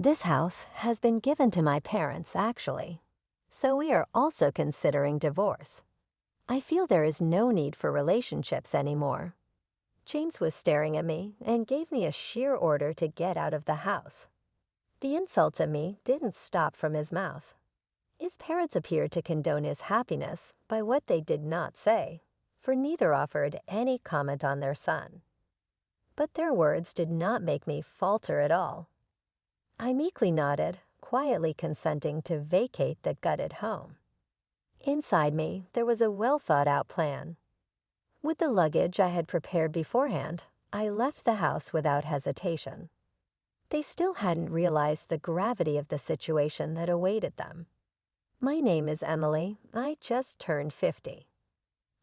This house has been given to my parents, actually. So we are also considering divorce. I feel there is no need for relationships anymore. James was staring at me and gave me a sheer order to get out of the house. The insults at me didn't stop from his mouth. His parents appeared to condone his happiness by what they did not say, for neither offered any comment on their son. But their words did not make me falter at all. I meekly nodded, quietly consenting to vacate the gutted home. Inside me, there was a well-thought-out plan. With the luggage I had prepared beforehand, I left the house without hesitation. They still hadn't realized the gravity of the situation that awaited them. My name is Emily. I just turned 50.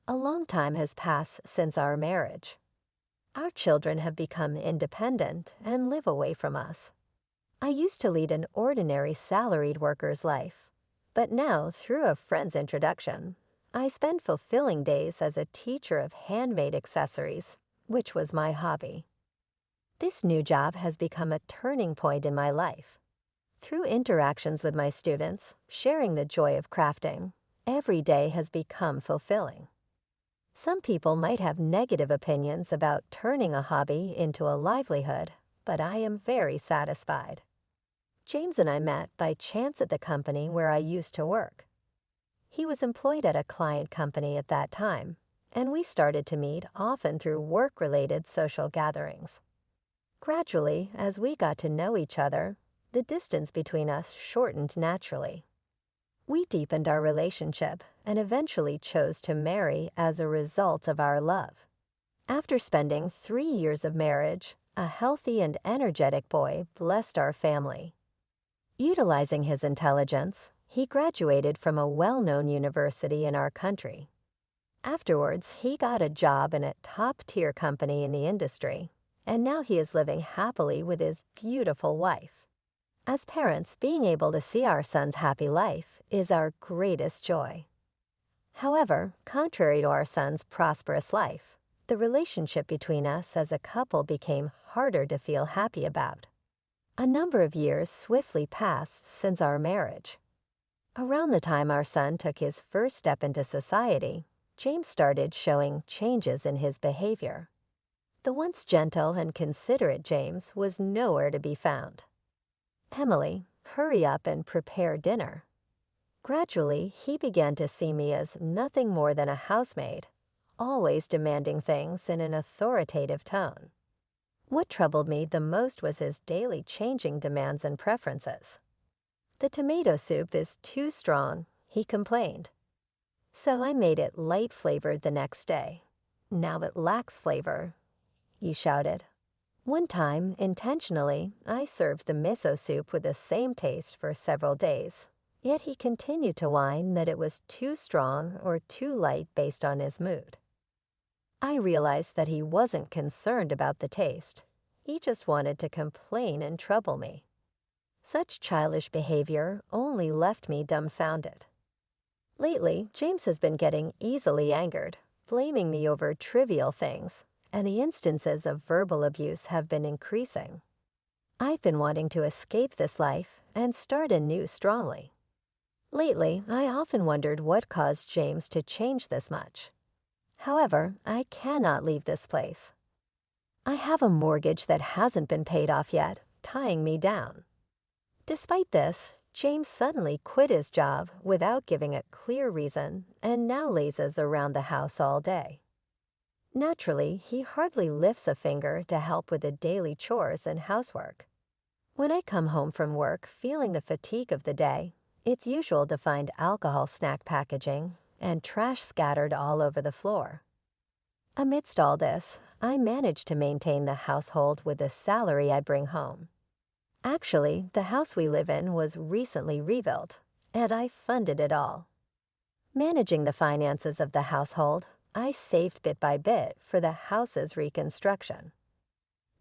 A long time has passed since our marriage. Our children have become independent and live away from us. I used to lead an ordinary salaried worker's life, but now, through a friend's introduction, I spend fulfilling days as a teacher of handmade accessories, which was my hobby. This new job has become a turning point in my life. Through interactions with my students, sharing the joy of crafting, every day has become fulfilling. Some people might have negative opinions about turning a hobby into a livelihood, but I am very satisfied. James and I met by chance at the company where I used to work. He was employed at a client company at that time, and we started to meet often through work-related social gatherings. Gradually, as we got to know each other, the distance between us shortened naturally. We deepened our relationship and eventually chose to marry as a result of our love. After spending 3 years of marriage, a healthy and energetic boy blessed our family. Utilizing his intelligence, he graduated from a well-known university in our country. Afterwards, he got a job in a top-tier company in the industry, and now he is living happily with his beautiful wife. As parents, being able to see our son's happy life is our greatest joy. However, contrary to our son's prosperous life, the relationship between us as a couple became harder to feel happy about. A number of years swiftly passed since our marriage. Around the time our son took his first step into society, James started showing changes in his behavior. The once gentle and considerate James was nowhere to be found. "Emily, hurry up and prepare dinner." Gradually, he began to see me as nothing more than a housemaid, always demanding things in an authoritative tone. What troubled me the most was his daily changing demands and preferences. "The tomato soup is too strong," he complained. So I made it light-flavored the next day. "Now it lacks flavor," he shouted. One time, intentionally, I served the miso soup with the same taste for several days, yet he continued to whine that it was too strong or too light based on his mood. I realized that he wasn't concerned about the taste. He just wanted to complain and trouble me. Such childish behavior only left me dumbfounded. Lately, James has been getting easily angered, blaming me over trivial things, and the instances of verbal abuse have been increasing. I've been wanting to escape this life and start anew strongly. Lately, I often wondered what caused James to change this much. However, I cannot leave this place. I have a mortgage that hasn't been paid off yet, tying me down. Despite this, James suddenly quit his job without giving a clear reason and now lazes around the house all day. Naturally, he hardly lifts a finger to help with the daily chores and housework. When I come home from work feeling the fatigue of the day, it's usual to find alcohol snack packaging and trash scattered all over the floor. Amidst all this, I manage to maintain the household with the salary I bring home. Actually, the house we live in was recently rebuilt, and I funded it all. Managing the finances of the household, I saved bit by bit for the house's reconstruction.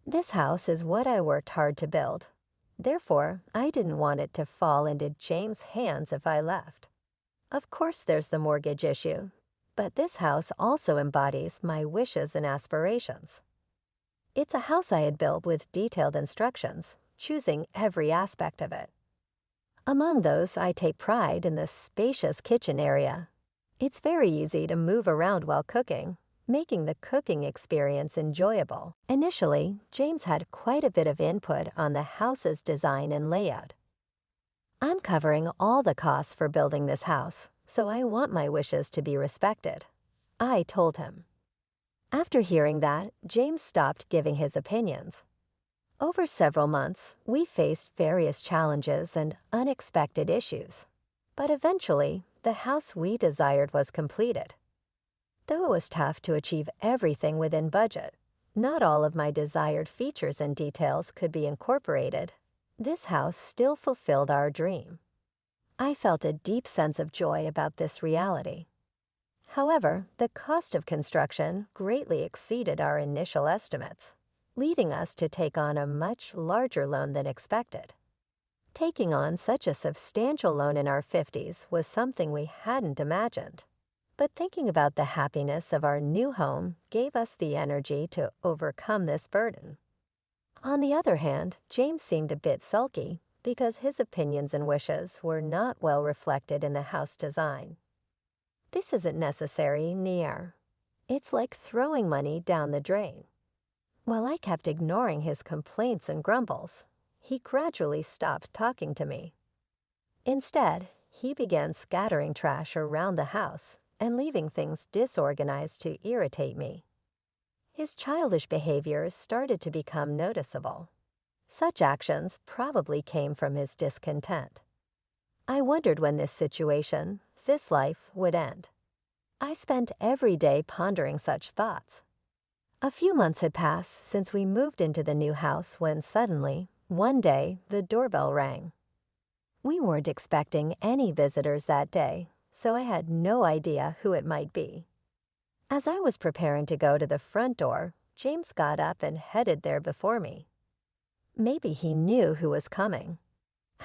This house is what I worked hard to build. Therefore, I didn't want it to fall into James' hands if I left. Of course, there's the mortgage issue, but this house also embodies my wishes and aspirations. It's a house I had built with detailed instructions, choosing every aspect of it. Among those, I take pride in the spacious kitchen area. It's very easy to move around while cooking, making the cooking experience enjoyable. Initially, James had quite a bit of input on the house's design and layout. I'm covering all the costs for building this house, so I want my wishes to be respected, I told him. After hearing that, James stopped giving his opinions. Over several months, we faced various challenges and unexpected issues, but eventually, the house we desired was completed. Though it was tough to achieve everything within budget, not all of my desired features and details could be incorporated. This house still fulfilled our dream. I felt a deep sense of joy about this reality. However, the cost of construction greatly exceeded our initial estimates, leading us to take on a much larger loan than expected. Taking on such a substantial loan in our 50s was something we hadn't imagined. But thinking about the happiness of our new home gave us the energy to overcome this burden. On the other hand, James seemed a bit sulky because his opinions and wishes were not well reflected in the house design. This isn't necessary, Nier. It's like throwing money down the drain. While I kept ignoring his complaints and grumbles, he gradually stopped talking to me. Instead, he began scattering trash around the house and leaving things disorganized to irritate me. His childish behaviors started to become noticeable. Such actions probably came from his discontent. I wondered when this life would end. I spent every day pondering such thoughts. A few months had passed since we moved into the new house when suddenly, one day, the doorbell rang. We weren't expecting any visitors that day, so I had no idea who it might be. As I was preparing to go to the front door, James got up and headed there before me. Maybe he knew who was coming.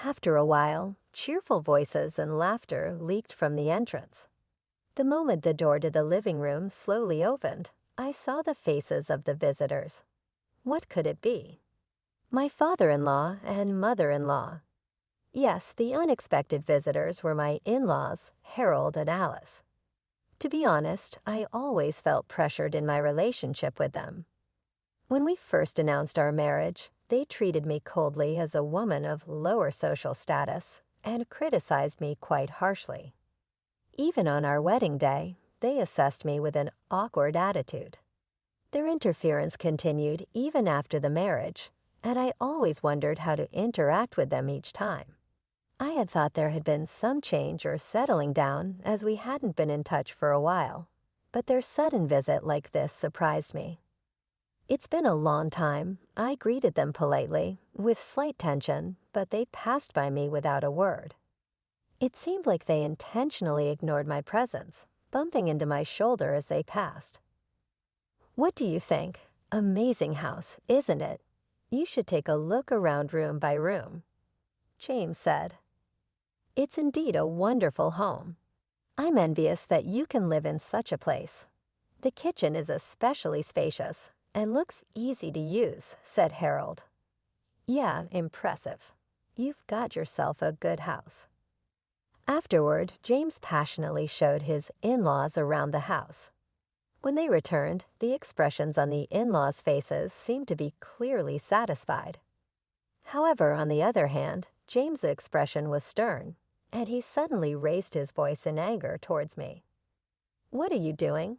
After a while, cheerful voices and laughter leaked from the entrance. The moment the door to the living room slowly opened, I saw the faces of the visitors. What could it be? My father-in-law and mother-in-law. Yes, the unexpected visitors were my in-laws, Harold and Alice. To be honest, I always felt pressured in my relationship with them. When we first announced our marriage, they treated me coldly as a woman of lower social status and criticized me quite harshly. Even on our wedding day, they assessed me with an awkward attitude. Their interference continued even after the marriage, and I always wondered how to interact with them each time. I had thought there had been some change or settling down as we hadn't been in touch for a while, but their sudden visit like this surprised me. It's been a long time. I greeted them politely, with slight tension, but they passed by me without a word. It seemed like they intentionally ignored my presence, bumping into my shoulder as they passed. What do you think? Amazing house, isn't it? You should take a look around room by room, James said. It's indeed a wonderful home. I'm envious that you can live in such a place. The kitchen is especially spacious and looks easy to use, said Harold. Yeah, impressive. You've got yourself a good house. Afterward, James passionately showed his in-laws around the house. When they returned, the expressions on the in-laws' faces seemed to be clearly satisfied. However, on the other hand, James' expression was stern, and he suddenly raised his voice in anger towards me. What are you doing?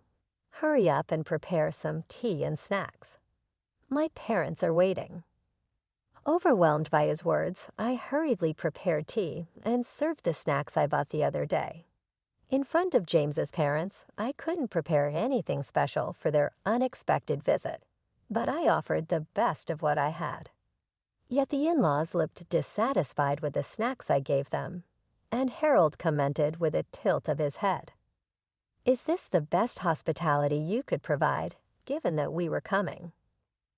Hurry up and prepare some tea and snacks. My parents are waiting. Overwhelmed by his words, I hurriedly prepared tea and served the snacks I bought the other day. In front of James's parents, I couldn't prepare anything special for their unexpected visit, but I offered the best of what I had. Yet the in-laws looked dissatisfied with the snacks I gave them, and Harold commented with a tilt of his head. Is this the best hospitality you could provide, given that we were coming?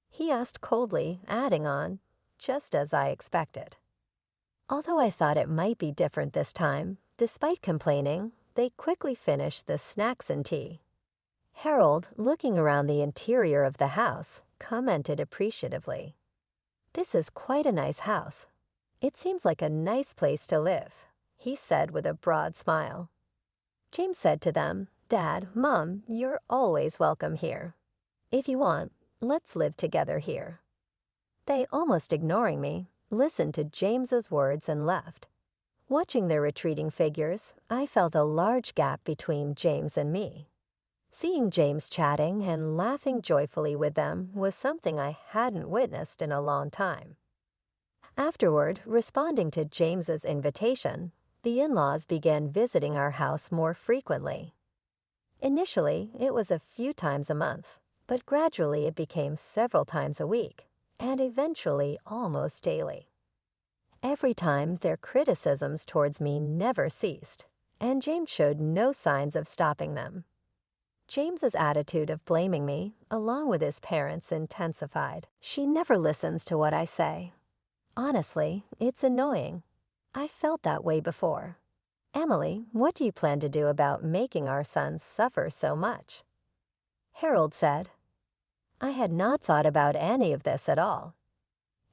He asked coldly, adding on, just as I expected. Although I thought it might be different this time, despite complaining, they quickly finished the snacks and tea. Harold, looking around the interior of the house, commented appreciatively. "This is quite a nice house. It seems like a nice place to live," he said with a broad smile. James said to them, "Dad, Mom, you're always welcome here. If you want, let's live together here." They, almost ignoring me, listened to James's words and left. Watching their retreating figures, I felt a large gap between James and me. Seeing James chatting and laughing joyfully with them was something I hadn't witnessed in a long time. Afterward, responding to James's invitation, the in-laws began visiting our house more frequently. Initially, it was a few times a month, but gradually it became several times a week, and eventually almost daily. Every time, their criticisms towards me never ceased, and James showed no signs of stopping them. James's attitude of blaming me, along with his parents', intensified. "She never listens to what I say. Honestly, it's annoying. I felt that way before. Emily, what do you plan to do about making our sons suffer so much?" Harold said. I had not thought about any of this at all.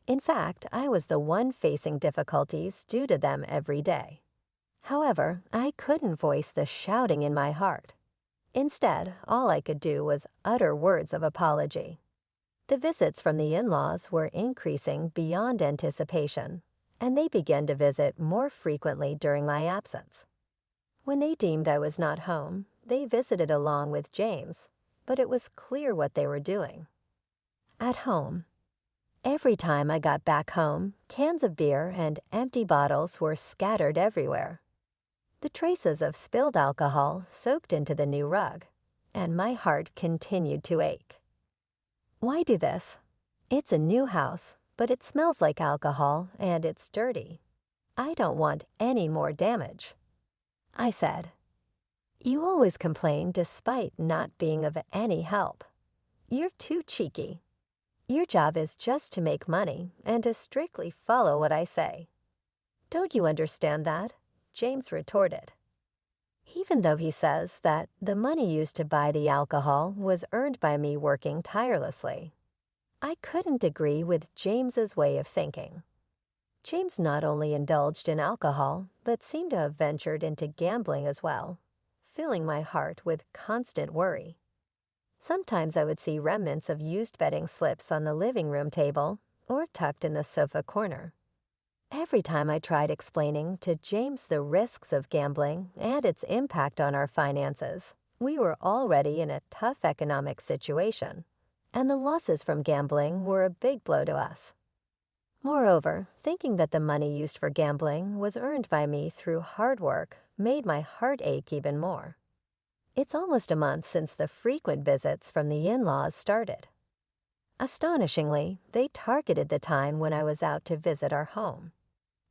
In fact, I was the one facing difficulties due to them every day. However, I couldn't voice the shouting in my heart. Instead, all I could do was utter words of apology. The visits from the in-laws were increasing beyond anticipation, and they began to visit more frequently during my absence. When they deemed I was not home, they visited along with James, but it was clear what they were doing. At home, every time I got back home, cans of beer and empty bottles were scattered everywhere. The traces of spilled alcohol soaked into the new rug, and my heart continued to ache. Why do this? It's a new house, but it smells like alcohol and it's dirty. I don't want any more damage. I said, "You always complain despite not being of any help. You're too cheeky. Your job is just to make money and to strictly follow what I say. Don't you understand that?" James retorted. Even though he says that the money used to buy the alcohol was earned by me working tirelessly, I couldn't agree with James's way of thinking. James not only indulged in alcohol, but seemed to have ventured into gambling as well, filling my heart with constant worry. Sometimes I would see remnants of used betting slips on the living room table or tucked in the sofa corner. Every time I tried explaining to James the risks of gambling and its impact on our finances, we were already in a tough economic situation, and the losses from gambling were a big blow to us. Moreover, thinking that the money used for gambling was earned by me through hard work made my heart ache even more. It's almost a month since the frequent visits from the in-laws started. Astonishingly, they targeted the time when I was out to visit our home.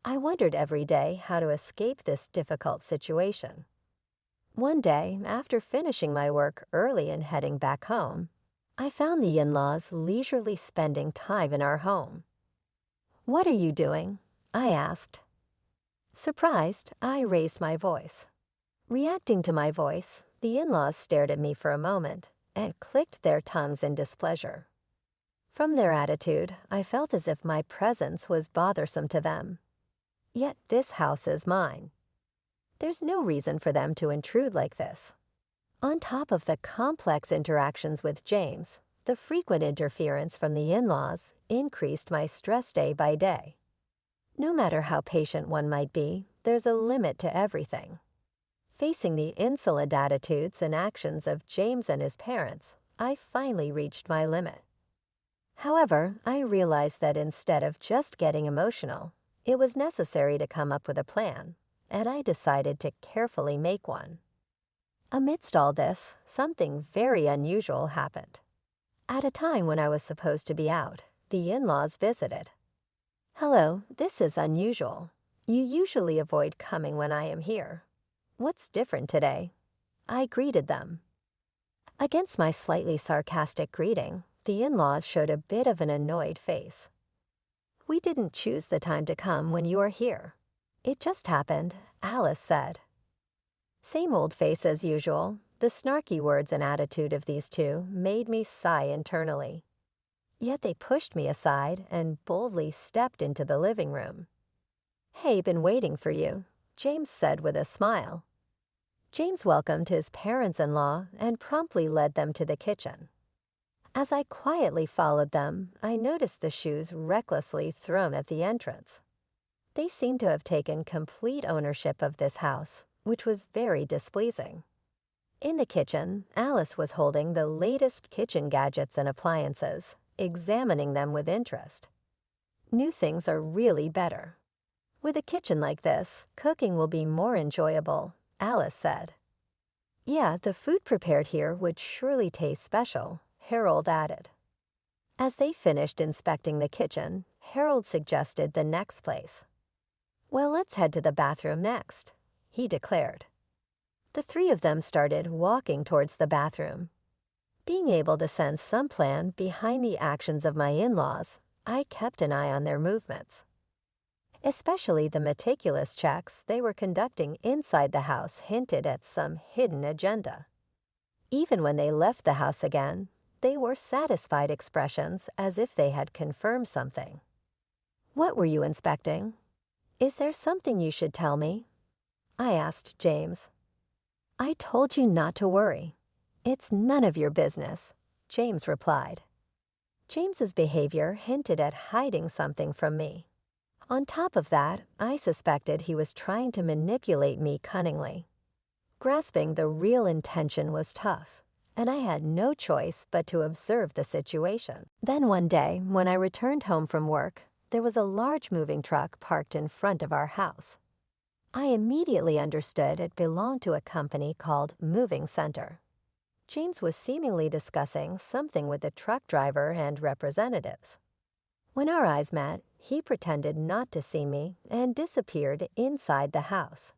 I wondered every day how to escape this difficult situation. One day, after finishing my work early and heading back home, I found the in-laws leisurely spending time in our home. "What are you doing?" I asked. Surprised, I raised my voice. Reacting to my voice, the in-laws stared at me for a moment and clicked their tongues in displeasure. From their attitude, I felt as if my presence was bothersome to them. Yet this house is mine. There's no reason for them to intrude like this. On top of the complex interactions with James, the frequent interference from the in-laws increased my stress day by day. No matter how patient one might be, there's a limit to everything. Facing the insolent attitudes and actions of James and his parents, I finally reached my limit. However, I realized that instead of just getting emotional, it was necessary to come up with a plan, and I decided to carefully make one. Amidst all this, something very unusual happened. At a time when I was supposed to be out, the in-laws visited. "Hello, this is unusual. You usually avoid coming when I am here. What's different today?" I greeted them. Against my slightly sarcastic greeting, the in-laws showed a bit of an annoyed face. "We didn't choose the time to come when you are here. It just happened," Alice said. Same old face as usual, the snarky words and attitude of these two made me sigh internally. Yet they pushed me aside and boldly stepped into the living room. "Hey, been waiting for you," James said with a smile. James welcomed his parents-in-law and promptly led them to the kitchen. As I quietly followed them, I noticed the shoes recklessly thrown at the entrance. They seemed to have taken complete ownership of this house, which was very displeasing. In the kitchen, Alice was holding the latest kitchen gadgets and appliances, examining them with interest. "New things are really better. With a kitchen like this, cooking will be more enjoyable," Alice said. "Yeah, the food prepared here would surely taste special," Harold added. As they finished inspecting the kitchen, Harold suggested the next place. "Well, let's head to the bathroom next," he declared. The three of them started walking towards the bathroom. Being able to sense some plan behind the actions of my in-laws, I kept an eye on their movements. Especially the meticulous checks they were conducting inside the house hinted at some hidden agenda. Even when they left the house again, they wore satisfied expressions as if they had confirmed something. "What were you inspecting? Is there something you should tell me?" I asked James. "I told you not to worry. It's none of your business," James replied. James's behavior hinted at hiding something from me. On top of that, I suspected he was trying to manipulate me cunningly. Grasping the real intention was tough, and I had no choice but to observe the situation. Then one day, when I returned home from work, there was a large moving truck parked in front of our house. I immediately understood it belonged to a company called Moving Center. James was seemingly discussing something with the truck driver and representatives. When our eyes met, he pretended not to see me and disappeared inside the house.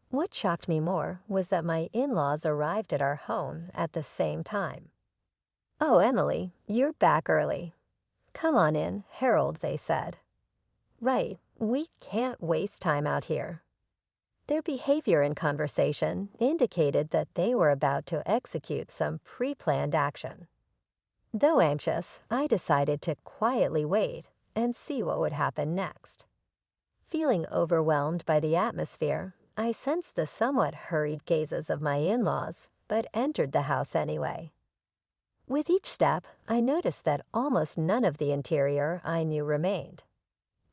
What shocked me more was that my in-laws arrived at our home at the same time. "Oh, Emily, you're back early. Come on in, Harold," they said. "Right, we can't waste time out here." Their behavior and conversation indicated that they were about to execute some pre-planned action. Though anxious, I decided to quietly wait and see what would happen next. Feeling overwhelmed by the atmosphere, I sensed the somewhat hurried gazes of my in-laws, but entered the house anyway. With each step, I noticed that almost none of the interior I knew remained.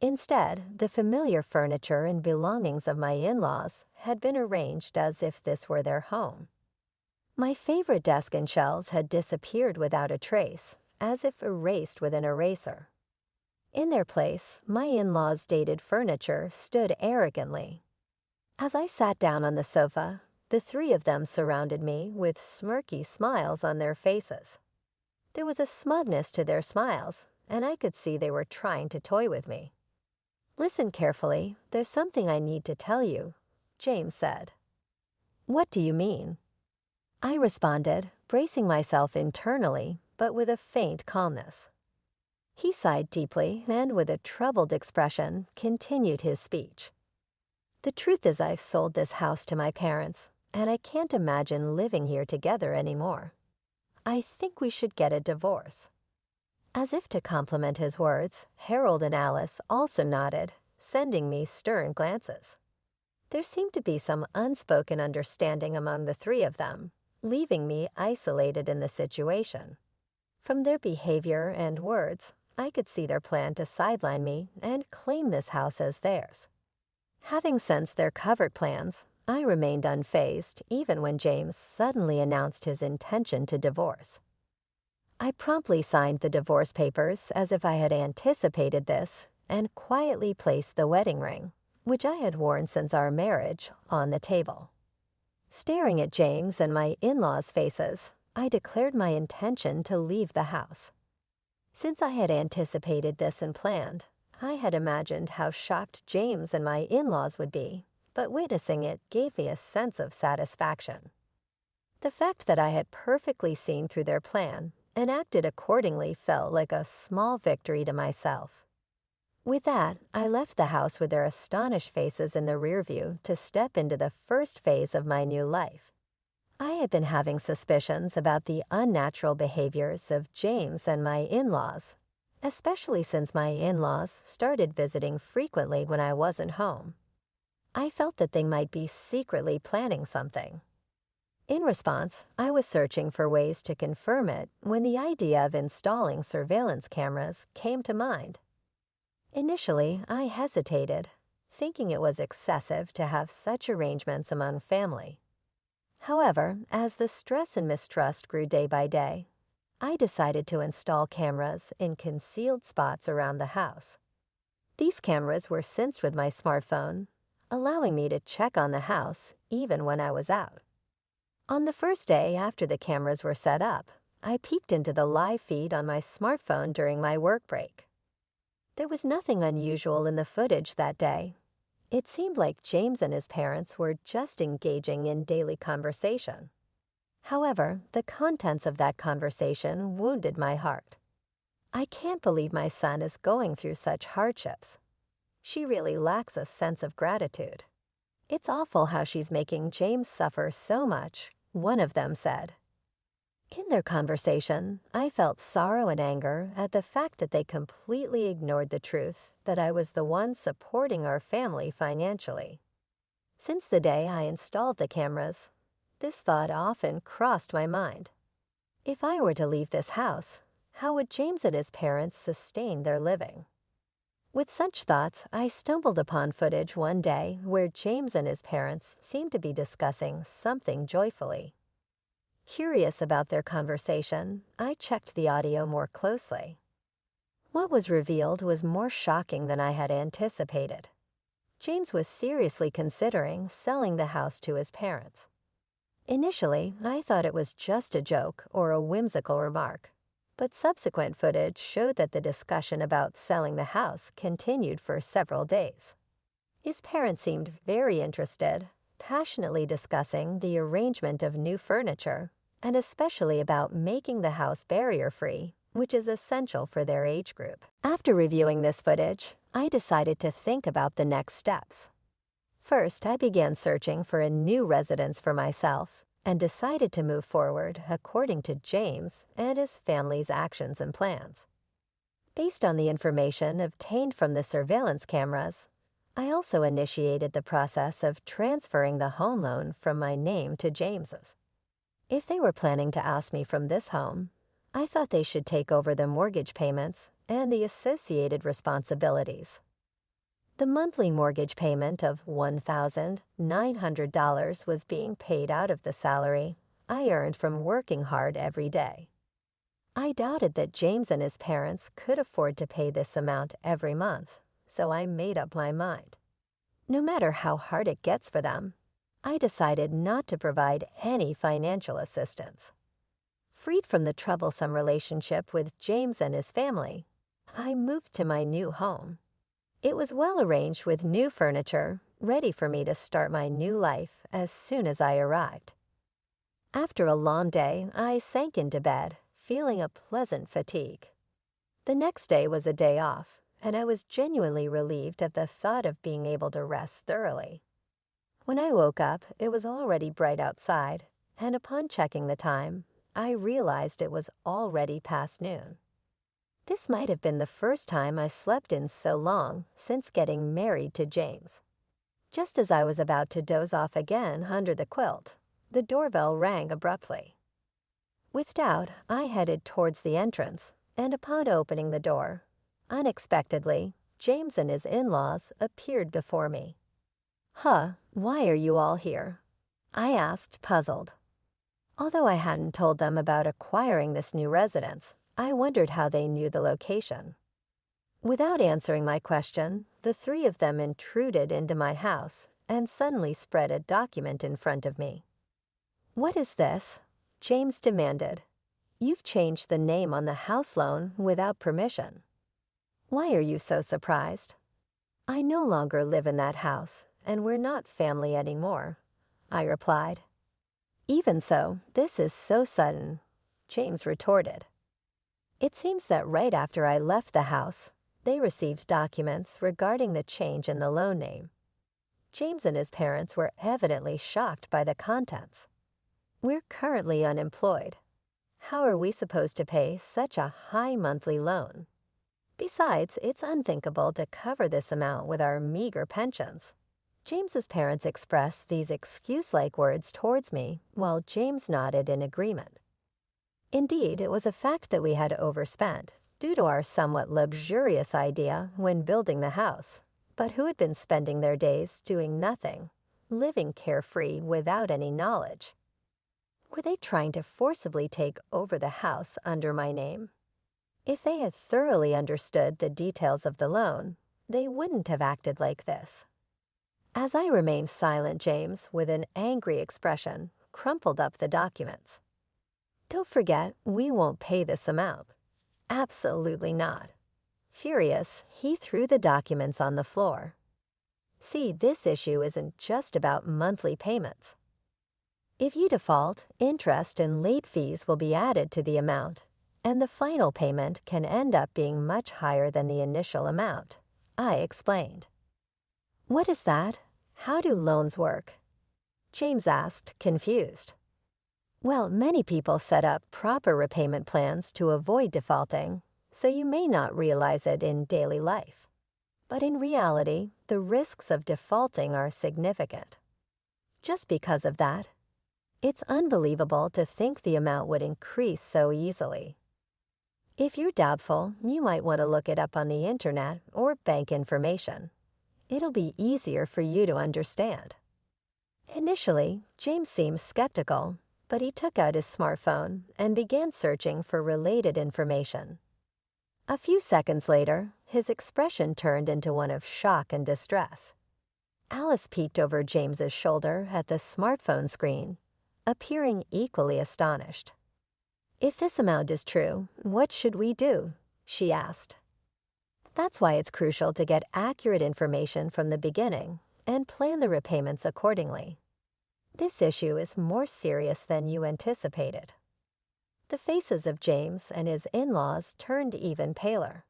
Instead, the familiar furniture and belongings of my in-laws had been arranged as if this were their home. My favorite desk and shelves had disappeared without a trace, as if erased with an eraser. In their place, my in-laws' dated furniture stood arrogantly. As I sat down on the sofa, the three of them surrounded me with smirky smiles on their faces. There was a smugness to their smiles, and I could see they were trying to toy with me. "Listen carefully, there's something I need to tell you," James said. "What do you mean?" I responded, bracing myself internally, but with a faint calmness. He sighed deeply and, with a troubled expression, continued his speech. "The truth is I've sold this house to my parents, and I can't imagine living here together anymore. I think we should get a divorce." As if to complement his words, Harold and Alice also nodded, sending me stern glances. There seemed to be some unspoken understanding among the three of them, leaving me isolated in the situation. From their behavior and words, I could see their plan to sideline me and claim this house as theirs. Having sensed their covert plans, I remained unfazed even when James suddenly announced his intention to divorce. I promptly signed the divorce papers as if I had anticipated this and quietly placed the wedding ring, which I had worn since our marriage, on the table. Staring at James and my in-laws' faces, I declared my intention to leave the house. Since I had anticipated this and planned, I had imagined how shocked James and my in-laws would be, but witnessing it gave me a sense of satisfaction. The fact that I had perfectly seen through their plan and acted accordingly felt like a small victory to myself. With that, I left the house with their astonished faces in the rear view to step into the first phase of my new life. I had been having suspicions about the unnatural behaviors of James and my in-laws, especially since my in-laws started visiting frequently when I wasn't home. I felt that they might be secretly planning something. In response, I was searching for ways to confirm it when the idea of installing surveillance cameras came to mind. Initially, I hesitated, thinking it was excessive to have such arrangements among family. However, as the stress and mistrust grew day by day, I decided to install cameras in concealed spots around the house. These cameras were synced with my smartphone, allowing me to check on the house even when I was out. On the first day after the cameras were set up, I peeked into the live feed on my smartphone during my work break. There was nothing unusual in the footage that day. It seemed like James and his parents were just engaging in daily conversation. However, the contents of that conversation wounded my heart. I can't believe my son is going through such hardships. She really lacks a sense of gratitude. It's awful how she's making James suffer so much, one of them said. In their conversation, I felt sorrow and anger at the fact that they completely ignored the truth that I was the one supporting our family financially. Since the day I installed the cameras, this thought often crossed my mind. If I were to leave this house, how would James and his parents sustain their living? With such thoughts, I stumbled upon footage one day where James and his parents seemed to be discussing something joyfully. Curious about their conversation, I checked the audio more closely. What was revealed was more shocking than I had anticipated. James was seriously considering selling the house to his parents. Initially, I thought it was just a joke or a whimsical remark, but subsequent footage showed that the discussion about selling the house continued for several days. His parents seemed very interested, passionately discussing the arrangement of new furniture, and especially about making the house barrier-free, which is essential for their age group. After reviewing this footage, I decided to think about the next steps. First, I began searching for a new residence for myself and decided to move forward according to James and his family's actions and plans. Based on the information obtained from the surveillance cameras, I also initiated the process of transferring the home loan from my name to James's. If they were planning to oust me from this home, I thought they should take over the mortgage payments and the associated responsibilities. The monthly mortgage payment of $1,900 was being paid out of the salary I earned from working hard every day. I doubted that James and his parents could afford to pay this amount every month, so I made up my mind. No matter how hard it gets for them, I decided not to provide any financial assistance. Freed from the troublesome relationship with James and his family, I moved to my new home. It was well arranged with new furniture, ready for me to start my new life as soon as I arrived. After a long day, I sank into bed, feeling a pleasant fatigue. The next day was a day off, and I was genuinely relieved at the thought of being able to rest thoroughly. When I woke up, it was already bright outside, and upon checking the time, I realized it was already past noon. This might have been the first time I slept in so long since getting married to James. Just as I was about to doze off again under the quilt, the doorbell rang abruptly. With doubt, I headed towards the entrance, and upon opening the door, unexpectedly, James and his in-laws appeared before me. "Huh, why are you all here?" I asked, puzzled. Although I hadn't told them about acquiring this new residence, I wondered how they knew the location. Without answering my question, the three of them intruded into my house and suddenly spread a document in front of me. "What is this?" James demanded. "You've changed the name on the house loan without permission. Why are you so surprised?" "I no longer live in that house, and we're not family anymore," I replied. "Even so, this is so sudden," James retorted. "It seems that right after I left the house, they received documents regarding the change in the loan name. James and his parents were evidently shocked by the contents. We're currently unemployed. How are we supposed to pay such a high monthly loan? Besides, it's unthinkable to cover this amount with our meager pensions. James's parents expressed these excuse-like words towards me while James nodded in agreement. Indeed, it was a fact that we had overspent due to our somewhat luxurious idea when building the house, but who had been spending their days doing nothing, living carefree without any knowledge. Were they trying to forcibly take over the house under my name? If they had thoroughly understood the details of the loan, they wouldn't have acted like this. As I remained silent, James, with an angry expression, crumpled up the documents. Don't forget, we won't pay this amount. Absolutely not. Furious, he threw the documents on the floor. See, this issue isn't just about monthly payments. If you default, interest and late fees will be added to the amount, and the final payment can end up being much higher than the initial amount, I explained. What is that? How do loans work? James asked, confused. Well, many people set up proper repayment plans to avoid defaulting, so you may not realize it in daily life. But in reality, the risks of defaulting are significant. Just because of that, it's unbelievable to think the amount would increase so easily. If you're doubtful, you might want to look it up on the internet or bank information. It'll be easier for you to understand. Initially, James seemed skeptical, but he took out his smartphone and began searching for related information. A few seconds later, his expression turned into one of shock and distress. Alice peeked over James's shoulder at the smartphone screen, appearing equally astonished. If this amount is true, what should we do? She asked. That's why it's crucial to get accurate information from the beginning and plan the repayments accordingly. This issue is more serious than you anticipated. The faces of James and his in-laws turned even paler.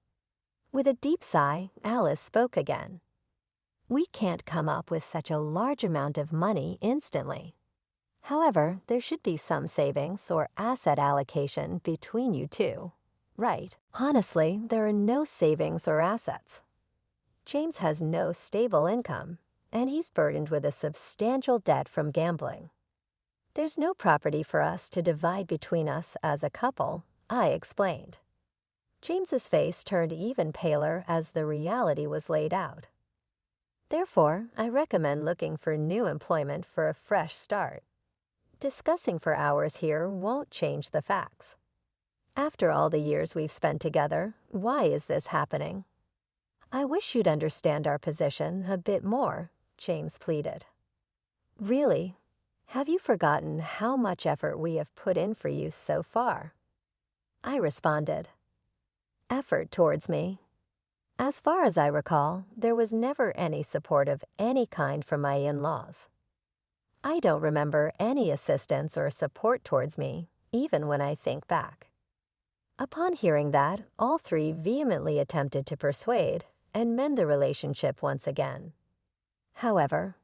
With a deep sigh, Alice spoke again. We can't come up with such a large amount of money instantly. However, there should be some savings or asset allocation between you two. Right. Honestly, there are no savings or assets. James has no stable income, and he's burdened with a substantial debt from gambling. There's no property for us to divide between us as a couple, I explained. James's face turned even paler as the reality was laid out. Therefore, I recommend looking for new employment for a fresh start. Discussing for hours here won't change the facts. After all the years we've spent together, why is this happening? I wish you'd understand our position a bit more, James pleaded. Really? Have you forgotten how much effort we have put in for you so far? I responded. Effort towards me? As far as I recall, there was never any support of any kind from my in-laws. I don't remember any assistance or support towards me, even when I think back. Upon hearing that, all three vehemently attempted to persuade and mend the relationship once again. However,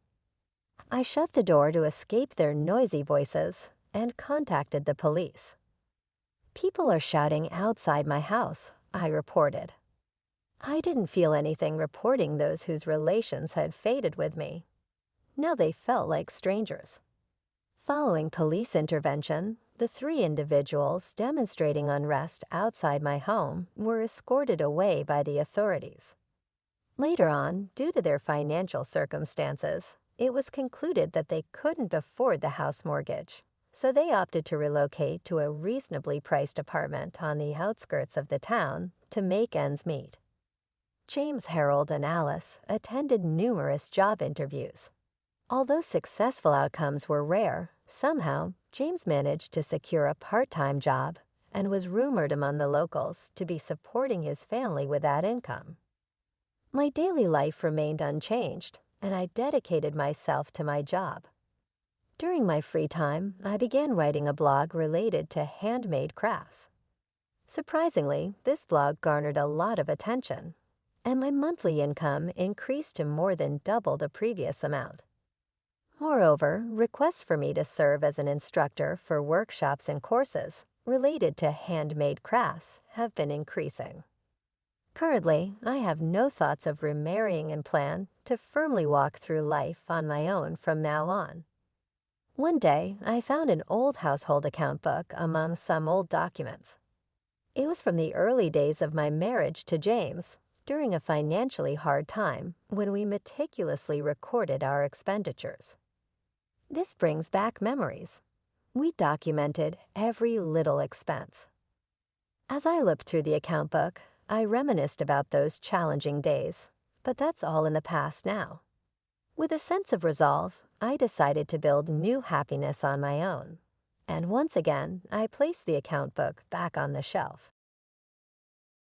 I shut the door to escape their noisy voices and contacted the police. People are shouting outside my house, I reported. I didn't feel anything reporting those whose relations had faded with me. Now they felt like strangers. Following police intervention, the three individuals demonstrating unrest outside my home were escorted away by the authorities. Later on, due to their financial circumstances, it was concluded that they couldn't afford the house mortgage, so they opted to relocate to a reasonably priced apartment on the outskirts of the town to make ends meet. James, Harold, and Alice attended numerous job interviews. Although successful outcomes were rare, somehow James managed to secure a part-time job and was rumored among the locals to be supporting his family with that income. My daily life remained unchanged, and I dedicated myself to my job. During my free time, I began writing a blog related to handmade crafts. Surprisingly, this blog garnered a lot of attention, and my monthly income increased to more than double the previous amount. Moreover, requests for me to serve as an instructor for workshops and courses related to handmade crafts have been increasing. Currently, I have no thoughts of remarrying and plan to firmly walk through life on my own from now on. One day, I found an old household account book among some old documents. It was from the early days of my marriage to James, during a financially hard time when we meticulously recorded our expenditures. This brings back memories. We documented every little expense. As I looked through the account book, I reminisced about those challenging days, but that's all in the past now. With a sense of resolve, I decided to build new happiness on my own. And once again, I placed the account book back on the shelf.